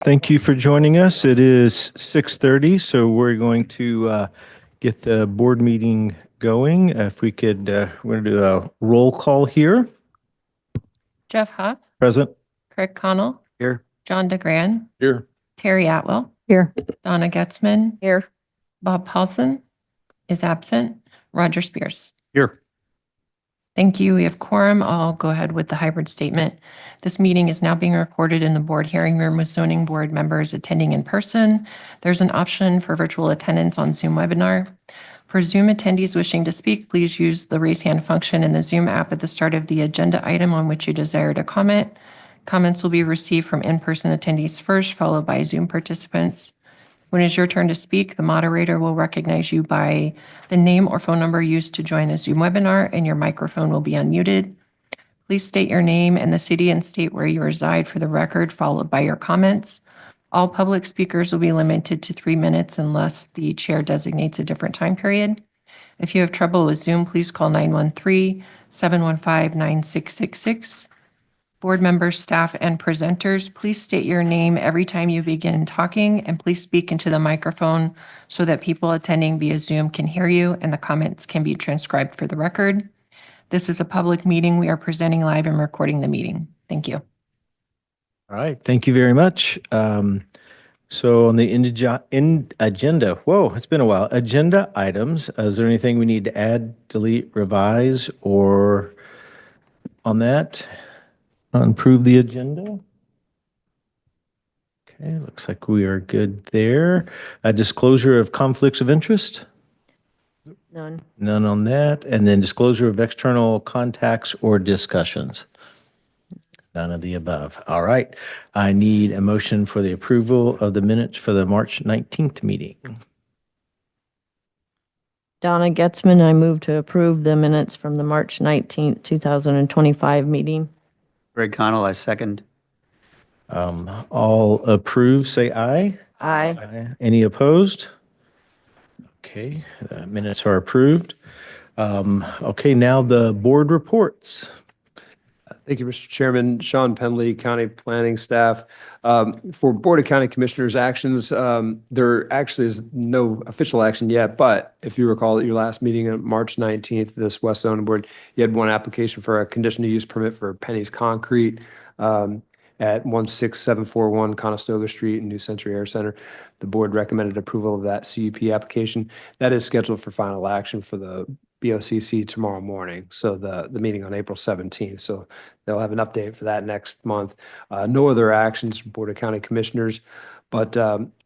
Thank you for joining us. It is 6:30, so we're going to get the board meeting going. If we could, we're going to do a roll call here. Jeff Huff, Present. Craig Connell, Here. John DeGran, Here. Terry Atwell, Here. Donna Getzman, Here. Bob Paulson is absent, Roger Spears. Here. Thank you. We have quorum. I'll go ahead with the hybrid statement. This meeting is now being recorded in the board hearing room with zoning board members attending in person. There's an option for virtual attendance on Zoom webinar. For Zoom attendees wishing to speak, please use the raise hand function in the Zoom app at the start of the agenda item on which you desire to comment. Comments will be received from in-person attendees first, followed by Zoom participants. When it's your turn to speak, the moderator will recognize you by the name or phone number used to join the Zoom webinar, and your microphone will be unmuted. Please state your name and the city and state where you reside for the record, followed by your comments. All public speakers will be limited to 3 minutes unless the chair designates a different time period. If you have trouble with Zoom, please call 913-715-9666. Board members, staff, and presenters, please state your name every time you begin talking, and please speak into the microphone so that people attending via Zoom can hear you and the comments can be transcribed for the record. This is a public meeting. We are presenting live and recording the meeting. Thank you. All right. Thank you very much. So on the agenda, whoa, it's been a while. Agenda items. Is there anything we need to add, delete, revise, or on that? Improve the agenda. Okay, looks like we are good there. A disclosure of conflicts of interest? None. None on that. And then disclosure of external contacts or discussions? None of the above. All right. I need a motion for the approval of the minutes for the March 19th meeting. Donna Getzman, I move to approve the minutes from the March 19th, 2025 meeting. Greg Connell, I second. All approve, say aye. Aye. Any opposed? Okay, minutes are approved. Okay, now the board reports. Thank you, Mr. Chairman. Sean Penley, County Planning Staff. For Board of County Commissioners actions, there actually is no official action yet, but if you recall at your last meeting on March 19th, this West Zoning Board, you had one application for a conditional use permit for Penny's Concrete at 16741 Conestoga Street in New Century Air Center. The board recommended approval of that CUP application. That is scheduled for final action for the BOCC tomorrow morning. So the meeting on April 17th. So they'll have an update for that next month. No other actions from Board of County Commissioners, but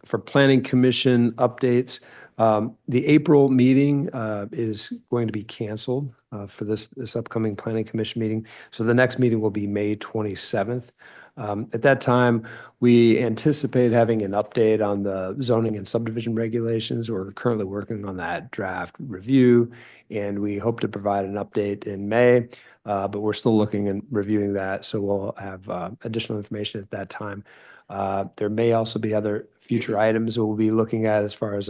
for Planning Commission updates, the April meeting is going to be canceled for this upcoming Planning Commission meeting. So the next meeting will be May 27th. At that time, we anticipate having an update on the zoning and subdivision regulations. We're currently working on that draft review, and we hope to provide an update in May, but we're still looking and reviewing that, so we'll have additional information at that time. There may also be other future items we'll be looking at as far as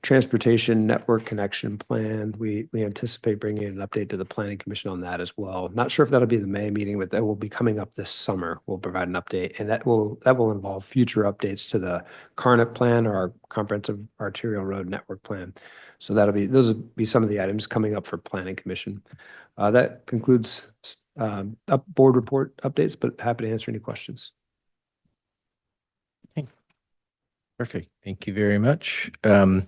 transportation network connection plan. We anticipate bringing an update to the Planning Commission on that as well. Not sure if that'll be the May meeting, but that will be coming up this summer. We'll provide an update, and that will involve future updates to the CARNET plan or our comprehensive arterial road network plan. So those will be some of the items coming up for Planning Commission. That concludes board report updates, but happy to answer any questions. Perfect. Thank you very much. All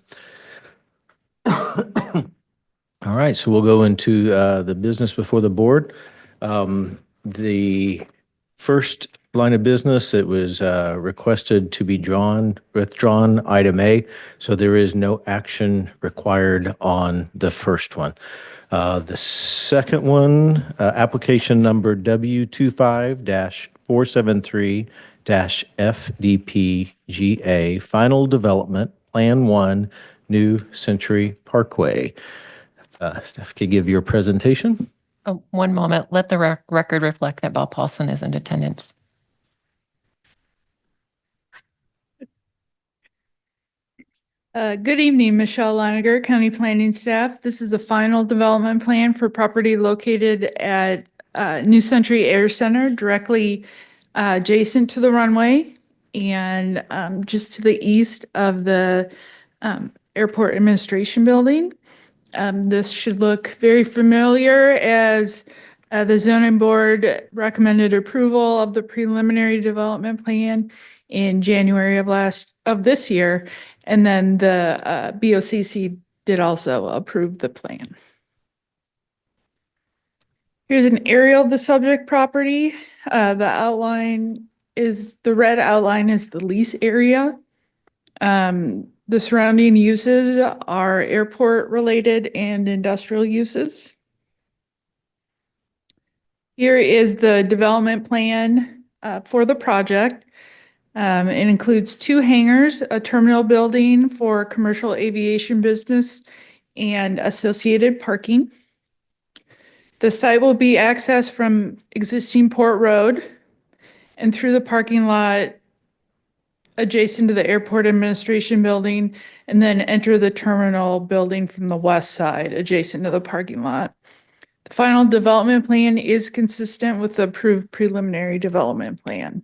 right, so we'll go into the business before the board. The first line of business, it was requested to be withdrawn, item A, so there is no action required on the first one. The second one, application number W25-473-FDPGA, Final Development, Plan 1, New Century Parkway. Steph, could you give your presentation? Oh, one moment. Let the record reflect that Bob Paulson is in attendance. Good evening, Michelle Leininger, County Planning Staff. This is a final development plan for property located at New Century Air Center, directly adjacent to the runway. and just to the east of the Airport Administration Building. This should look very familiar as the zoning board recommended approval of the preliminary development plan in January of this year. And then the BOCC did also approve the plan. Here's an aerial of the subject property. The red outline is the lease area. The surrounding uses are airport related and industrial uses. Here is the development plan for the project. It includes 2 hangars, a terminal building for commercial aviation business, and associated parking. The site will be accessed from existing Port Road and through the parking lot adjacent to the Airport Administration Building, and then enter the terminal building from the west side adjacent to the parking lot. The final development plan is consistent with the approved preliminary development plan.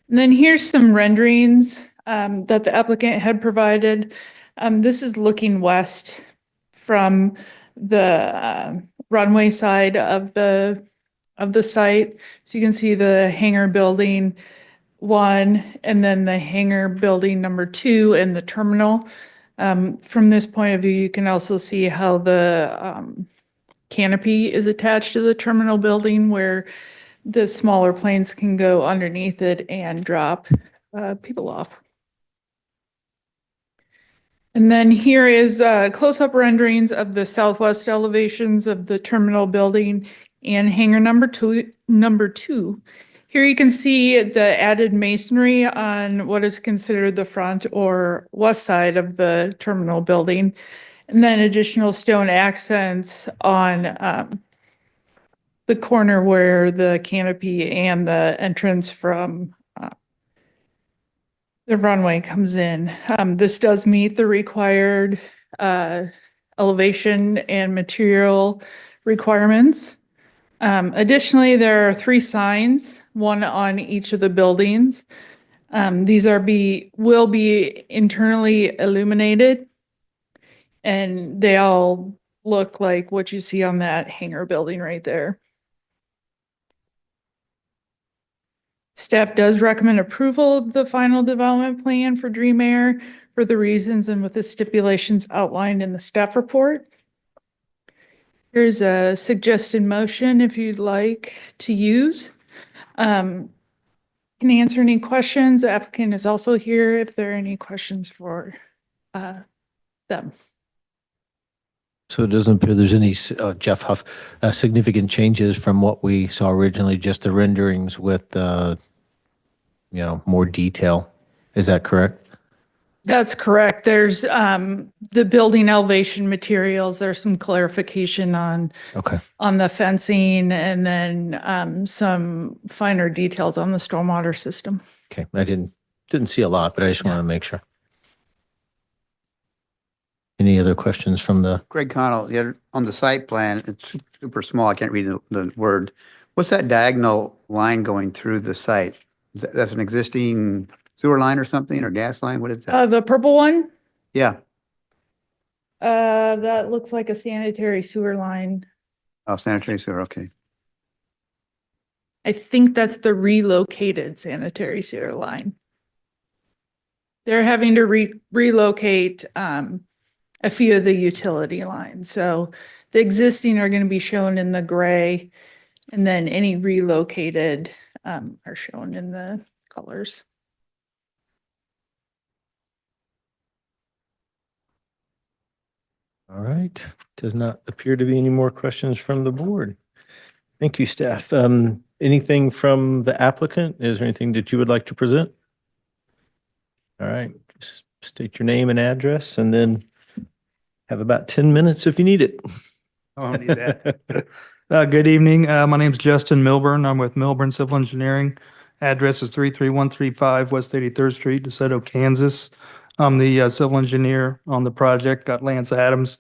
And then here's some renderings that the applicant had provided. This is looking west from the runway side of the site. So you can see the hangar building 1, and then the hangar building number 2, and the terminal. From this point of view, you can also see how the canopy is attached to the terminal building, where the smaller planes can go underneath it and drop people off. And then here is close-up renderings of the southwest elevations of the terminal building and hangar number two. Here you can see the added masonry on what is considered the front or west side of the terminal building, and then additional stone accents on the corner where the canopy and the entrance from the runway comes in. This does meet the required elevation and material requirements. Additionally, there are 3 signs, one on each of the buildings. These will be internally illuminated, and they all look like what you see on that hangar building right there. Staff does recommend approval of the final development plan for Dream Air for the reasons and with the stipulations outlined in the staff report. Here's a suggested motion if you'd like to use. Can answer any questions. The applicant is also here if there are any questions for them. So it doesn't appear there's any, Jeff Huff, significant changes from what we saw originally, just the renderings with, more detail. Is that correct? That's correct. There's the building elevation materials. There's some clarification on Okay. the fencing, and then some finer details on the stormwater system. Okay. I didn't see a lot, but I just want to make sure. Any other questions from the, Greg Connell, on the site plan, it's super small. I can't read the word. What's that diagonal line going through the site? That's an existing sewer line or something, or gas line? What is that? The purple one, Yeah. that looks like a sanitary sewer line. Oh, sanitary sewer. Okay. I think that's the relocated sanitary sewer line. They're having to relocate a few of the utility lines. So the existing are going to be shown in the gray, and then any relocated are shown in the colors. all right. Does not appear to be any more questions from the board. Thank you, staff. Anything from the applicant? Is there anything that you would like to present? All right. Just state your name and address, and then have about 10 minutes if you need it. I don't need that. Good evening. My name's Justin Milburn. I'm with Milburn Civil Engineering. Address is 33135 West 83rd Street, DeSoto, Kansas. I'm the civil engineer on the project. Got Lance Adams.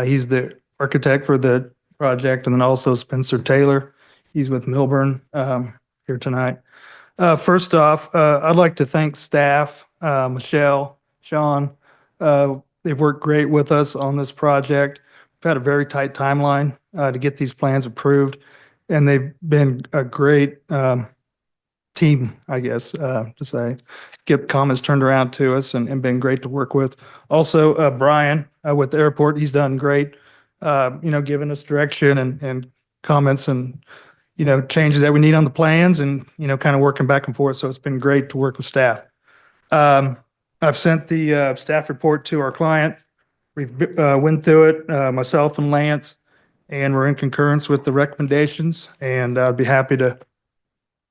He's the architect for the project, and then also Spencer Taylor. He's with Milburn here tonight. First off, I'd like to thank staff, Michelle, Sean. They've worked great with us on this project. We've had a very tight timeline to get these plans approved, and they've been a great team, I guess, to say. Get comments turned around to us and been great to work with. Also, Brian with the airport, he's done great, giving us direction and comments and changes that we need on the plans and, kind of working back and forth. So it's been great to work with staff. I've sent the staff report to our client. We've went through it, myself and Lance, and we're in concurrence with the recommendations. And I'd be happy to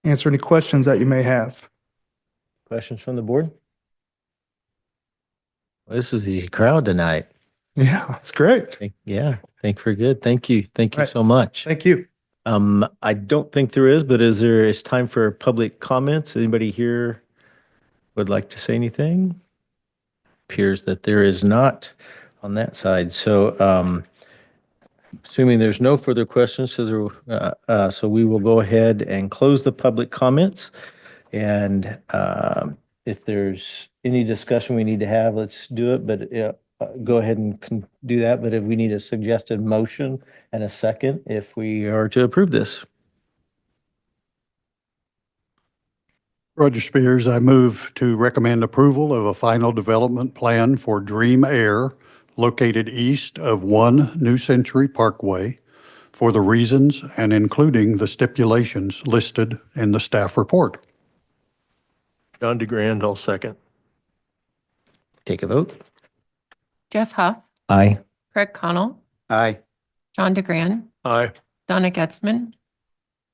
answer any questions that you may have. Questions from the board? Well, this is the crowd tonight. Yeah, it's great. Yeah, think we're good. Thank you. Thank you Right. so much. Thank you. I don't think there is, but it's time for public comments. Anybody here would like to say anything? Appears that there is not on that side. So, assuming there's no further questions, so we will go ahead and close the public comments. And if there's any discussion we need to have, let's do it. But go ahead and do that. But if we need a suggested motion and a second, if we are to approve this. Roger Spears, I move to recommend approval of a final development plan for Dream Air located east of 1 New Century Parkway for the reasons and including the stipulations listed in the staff report. John DeGrand, I'll second. Take a vote. Jeff Huff, Aye. Craig Connell, Aye. John DeGran, Aye. Donna Getzman,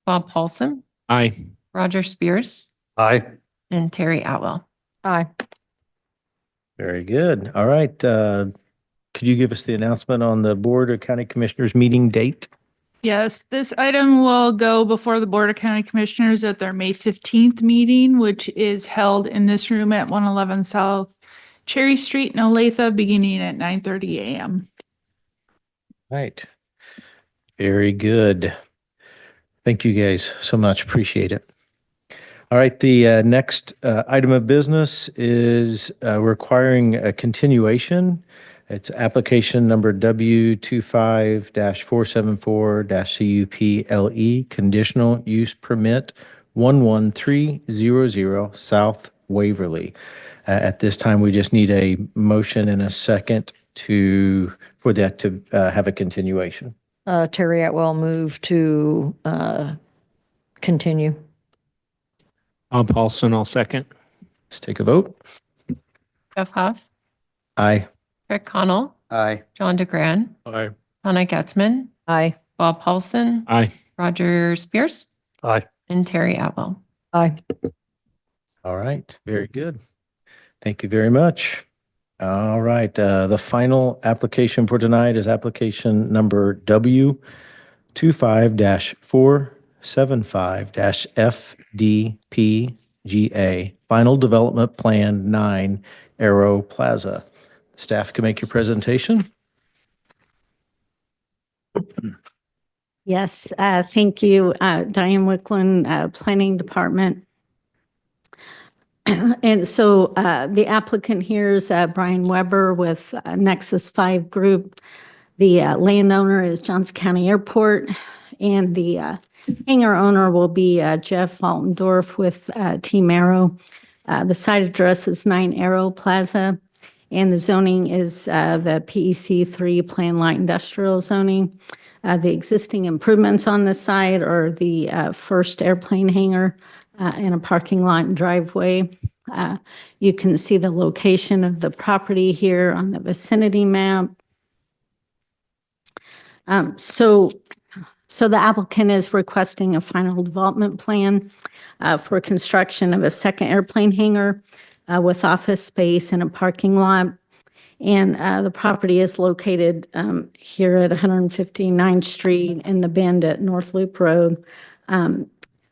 Bob Paulson, Aye. Roger Spears, Aye. and Terry Atwell. Aye. Very good. All right. Could you give us the announcement on the Board of County Commissioners meeting date? Yes, this item will go before the Board of County Commissioners at their May 15th meeting, which is held in this room at 111 South Cherry Street in Olathe, beginning at 9:30 a.m. Right. Very good. Thank you guys so much. Appreciate it. All right, the next item of business is requiring a continuation. It's application number W25-474-CUPLE, conditional use permit 11300 South Waverly. At this time, we just need a motion and a second for that to have a continuation. Terry Atwell move to continue. Bob Paulson, I'll second. Let's take a vote. Jeff Huff, Aye. Craig Connell, Aye. John DeGran, Aye. Donna Getzman, Aye. Bob Paulson, Aye. Roger Spears, Aye. and Terry Atwell. Aye. All right, very good. Thank you very much. All right, the final application for tonight is application number W25-475-FDPGA, Final Development Plan 9, Arrow Plaza. Staff can make your presentation. Yes, thank you, Diane Wicklund, Planning Department. And so the applicant here is Brian Weber with Nexus 5 Group. The landowner is Johnson County Airport, and the hangar owner will be Jeff Altendorf with Team Arrow. The site address is 9 Arrow Plaza, and the zoning is the PEC 3 Plan Light Industrial zoning. The existing improvements on the site are the first airplane hangar and a parking lot and driveway. You can see the location of the property here on the vicinity map. So the applicant is requesting a final development plan for construction of a second airplane hangar with office space and a parking lot. And the property is located here at 159th Street in the Bend at North Loop Road.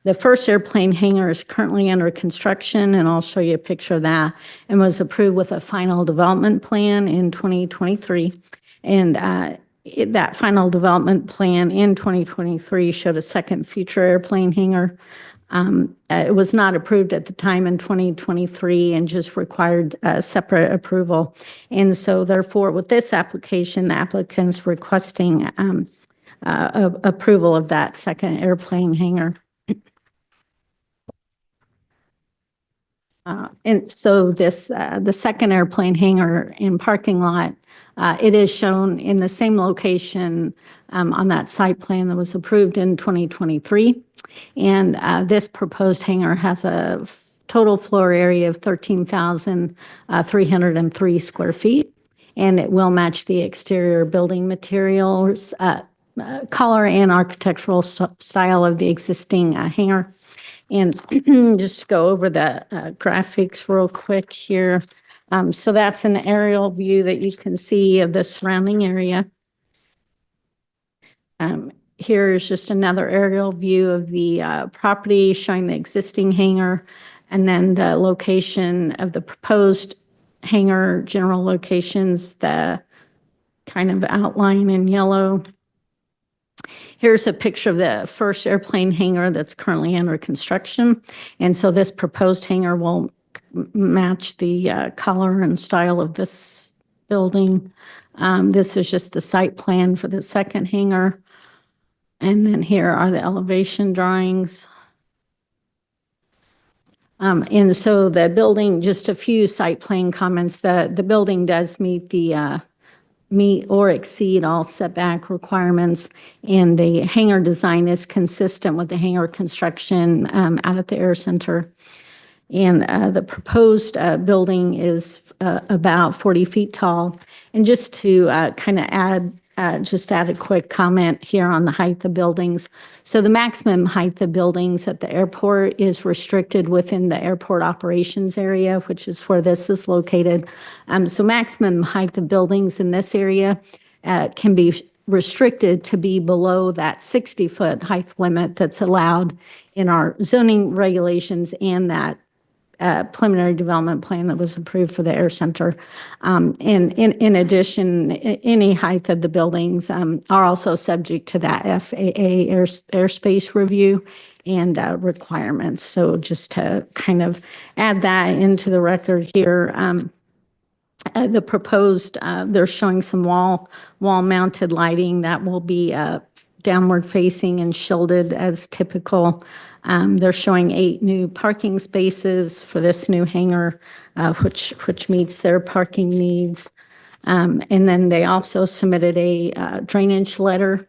The first airplane hangar is currently under construction, and I'll show you a picture of that, and was approved with a final development plan in 2023. And that final development plan in 2023 showed a second future airplane hangar. It was not approved at the time in 2023 and just required separate approval. And so therefore, with this application, the applicant's requesting approval of that second airplane hangar. And so this, the second airplane hangar and parking lot, it is shown in the same location on that site plan that was approved in 2023. And this proposed hangar has a total floor area of 13,303 square feet. And it will match the exterior building materials, color and architectural style of the existing hangar. And just to go over the graphics real quick here. So that's an aerial view that you can see of the surrounding area. Here is just another aerial view of the property showing the existing hangar and then the location of the proposed hangar, general locations, the kind of outline in yellow. Here's a picture of the first airplane hangar that's currently under construction. And so this proposed hangar will match the color and style of this building. This is just the site plan for the second hangar. And then here are the elevation drawings. And so the building, just a few site plan comments, the building does meet or exceed all setback requirements. And the hangar design is consistent with the hangar construction out at the Air Center. And the proposed building is about 40 feet tall. And just to kind of add a quick comment here on the height of buildings. So the maximum height of buildings at the airport is restricted within the airport operations area, which is where this is located. So maximum height of buildings in this area can be restricted to be below that 60-foot height limit that's allowed in our zoning regulations and that preliminary development plan that was approved for the Air Center. And in addition, any height of the buildings are also subject to that FAA airspace review and requirements. So just to kind of add that into the record here, the proposed, they're showing some wall-mounted lighting that will be downward facing and shielded as typical. They're showing 8 new parking spaces for this new hangar, which meets their parking needs. And then they also submitted a drainage letter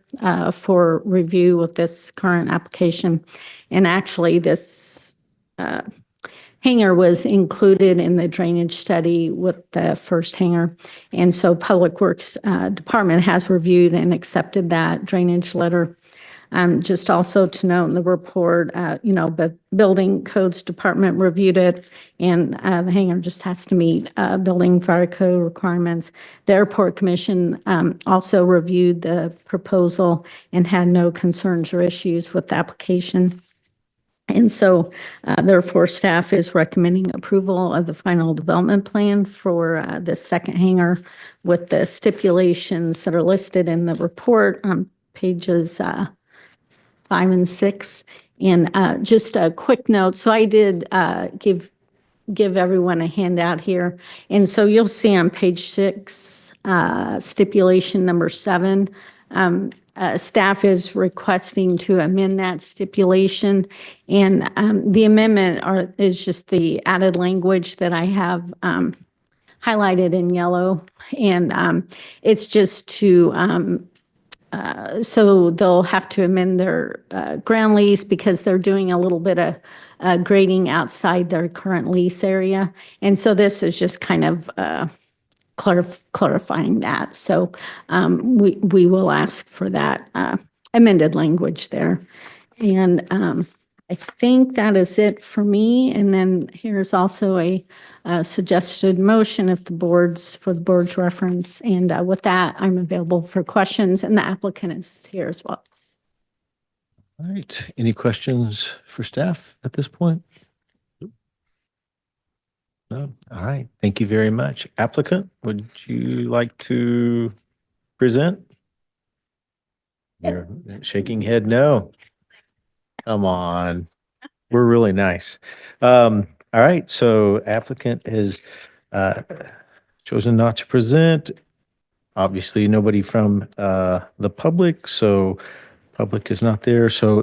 for review with this current application. And actually, this hangar was included in the drainage study with the first hangar. And so Public Works Department has reviewed and accepted that drainage letter. Just also to note in the report, the Building Codes Department reviewed it, and the hangar just has to meet building fire code requirements. The Airport Commission also reviewed the proposal and had no concerns or issues with the application. And so, therefore, staff is recommending approval of the final development plan for the second hangar with the stipulations that are listed in the report on pages 5 and 6. And just a quick note, so I did give everyone a handout here. And so you'll see on page 6, stipulation number 7, staff is requesting to amend that stipulation. And the amendment is just the added language that I have highlighted in yellow. And it's just to so they'll have to amend their ground lease because they're doing a little bit of grading outside their current lease area. And so this is just kind of clarifying that. So we will ask for that amended language there. And I think that is it for me. And then here's also a suggested motion if the board's reference. And with that, I'm available for questions, and the applicant is here as well. All right. Any questions for staff at this point? No. All right. Thank you very much. Applicant, would you like to present? You're shaking head no. Come on. We're really nice. All right, so applicant has chosen not to present. Obviously, nobody from the public, so public is not there. So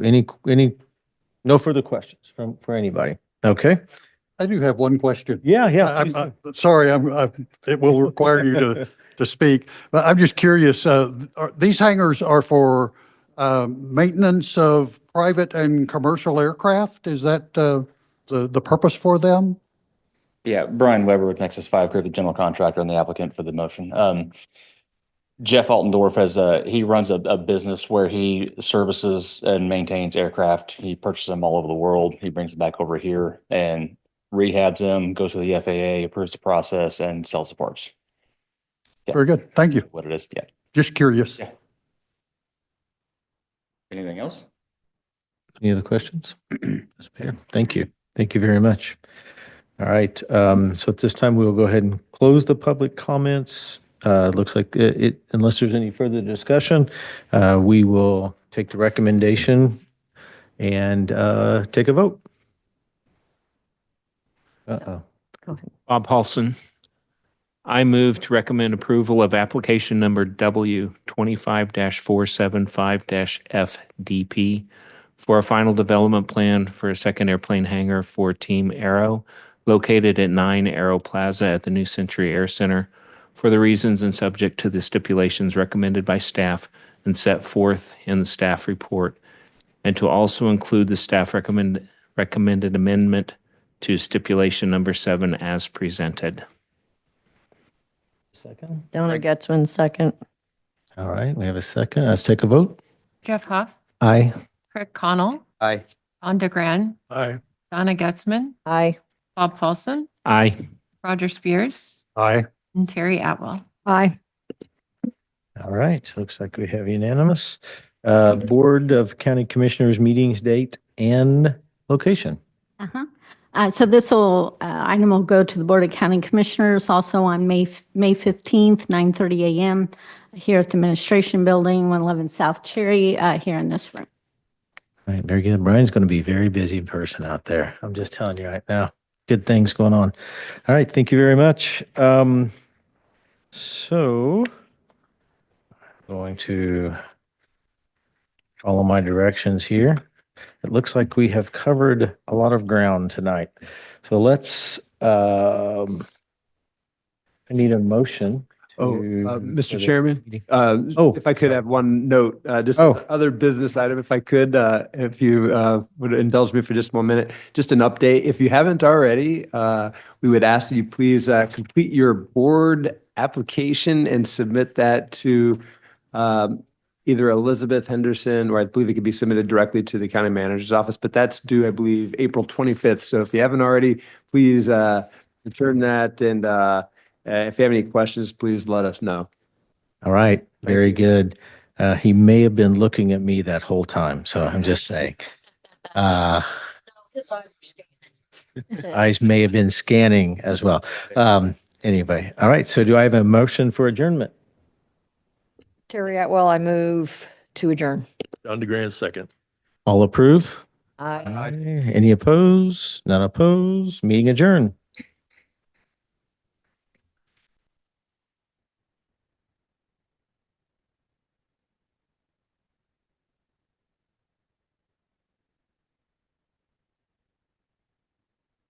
no further questions for anybody? Okay? I do have one question. Yeah. I'm sorry, it will require you to speak, but I'm just curious, these hangars are for maintenance of private and commercial aircraft? Is that the purpose for them? Yeah, Brian Weber with Nexus 5 Group, the general contractor and the applicant for the motion. Jeff Altendorf he runs a business where he services and maintains aircraft. He purchases them all over the world. He brings them back over here and rehabs them, goes to the FAA, approves the process, and sells the parts. Yeah. Very good. Thank you. What it is, yeah. Just curious. Yeah. Anything else? Any other questions? Thank you. Thank you very much. All right, so at this time, we will go ahead and close the public comments. Looks like unless there's any further discussion, we will take the recommendation and take a vote. Uh-oh. Bob Paulson. I move to recommend approval of application number W 25-475-FDP for a final development plan for a second airplane hangar for Team Aero located at 9 Aero Plaza at the New Century Air Center for the reasons and subject to the stipulations recommended by staff and set forth in the staff report, and to also include the staff recommended amendment to stipulation number 7 as presented. Second. Donna Getzman, second. All right, we have a second. Let's take a vote. Jeff Huff, Aye. Craig Connell, Aye. Don DeGran, Aye. Donna Getzman, Aye. Bob Paulson, Aye. Roger Spears, Aye. and Terry Atwell. Aye. All right, looks like we have unanimous. Board of County Commissioners meetings, date and location. So this item will go to the Board of County Commissioners also on May 15th, 9:30 a.m. here at the Administration Building, 111 South Cherry, here in this room. All right, very good. Brian's going to be a very busy person out there. I'm just telling you right now. Good things going on. All right, thank you very much. So going to follow my directions here. It looks like we have covered a lot of ground tonight. So let's, I need a motion. Mr. for the Chairman, meeting. Oh, if I could have one note, just Oh. as other business item, if I could, if you would indulge me for just 1 minute, just an update. If you haven't already, we would ask that you please complete your board application and submit that to either Elizabeth Henderson, or I believe it could be submitted directly to the county manager's office, but that's due, I believe, April 25th. So if you haven't already, please return that. And if you have any questions, please let us know. All right, very good. He may have been looking at me that whole time, so I'm just saying. Eyes may have been scanning as well. Anyway, all right, so do I have a motion for adjournment? Terry Atwell, I move to adjourn. Don DeGran, second. All approve? Aye. Any opposed? None opposed? Meeting adjourned.